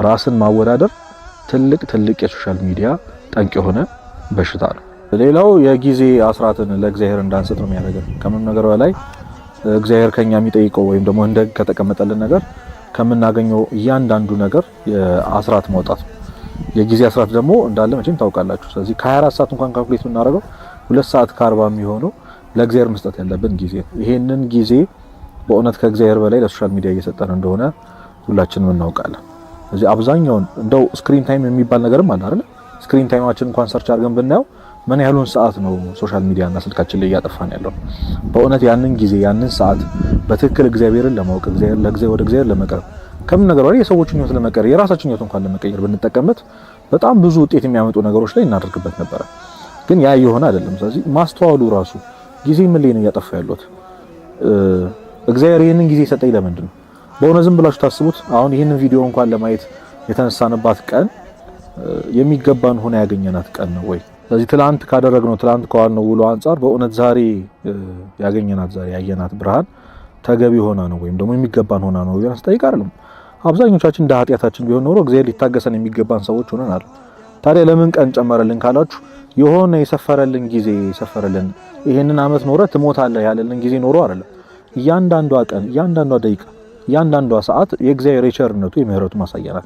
ራስን ማወዳደር ትልቅ የሶሻል ሚዲያ ጠንቅ የሆነ በሽታ ነው። ሌላው የጊዜ አስራትን ለእግዚአብሔር እንዳንሰጥ ነው የሚያደርገን። ከምንም ነገር በላይ እግዚአብሔር ከኛ የሚጠይቀው ወይም ደግሞ እንደ ከተቀመጠልን ነገር ከምናገኘው እያንዳንዱ ነገር የአስራት ማውጣት ነው። የጊዜ አስራት ደግሞ እንዳለ መቼም ታውቃላችሁ። ስለዚህ ከ24 ሰዓት እንኳን ካልኩሌት ብናደርገው 2 ሰዓት ከ40 የሚሆነው ለእግዚአብሔር መስጠት ያለብን ጊዜ። ይሄንን ጊዜ በእውነት ከእግዚአብሔር በላይ ለሶሻል ሚዲያ እየሰጠን እንደሆነ ሁላችንም እናውቃለን። ስለዚህ አብዛኛውን እንደው ስክሪን ታይም የሚባል ነገርም አለ አይደል? ስክሪን ታይማችን እንኳን ሰርች አድርገን ብናየው ምን ያህሉን ሰዓት ነው ሶሻል ሚዲያ እና ስልካችን ላይ እያጠፋን ያለው? በእውነት ያንን ጊዜ ያንን ሰዓት በትክክል እግዚአብሔርን ለማወቅ ወደ እግዚአብሔር ለመቅረብ ከምን ነገር ወዲህ የሰዎችን ህይወት ለመቀየር የራሳችን ህይወት እንኳን ለመቀየር ብንጠቀምበት በጣም ብዙ ውጤት የሚያመጡ ነገሮች ላይ እናደርግበት ነበር። ግን ያ የሆነ አይደለም። ስለዚህ ማስተዋሉ ራሱ ጊዜ ምን ላይ ነው እያጠፋ ያለው? እግዚአብሔር ይሄንን ጊዜ ሰጠኝ ለምንድን ነው? በእውነት ዝም ብላችሁ ታስቡት። አሁን ይሄንን ቪዲዮ እንኳን ለማየት የተነሳንባት ቀን የሚገባን ሆነ ያገኘናት ቀን ነው ወይ? ስለዚህ ትላንት ካደረግነው ትላንት ከዋልነው ውሎ አንፃር በእውነት ዛሬ ያገኘናት ዛሬ ያየናት ብርሃን ተገቢ ሆና ነው ወይም ደግሞ የሚገባን ሆና ነው ብለን ስጠይቅ አይደለም። አብዛኞቻችን እንደ ኃጢያታችን ቢሆን ኖሮ እግዚአብሔር ሊታገሰን የሚገባን ሰዎች ሆነናል። ታዲያ ለምን ቀን ጨመረልን ካላችሁ የሆነ የሰፈረልን ጊዜ የሰፈረልን ይሄንን አመት ኖረ ትሞታለህ ያለልን ጊዜ ኖሮ አይደለም። እያንዳንዷ ቀን፣ እያንዳንዷ ደቂቃ፣ እያንዳንዷ ሰዓት የእግዚአብሔር የቸርነቱ የምህረቱ ማሳያ ናት።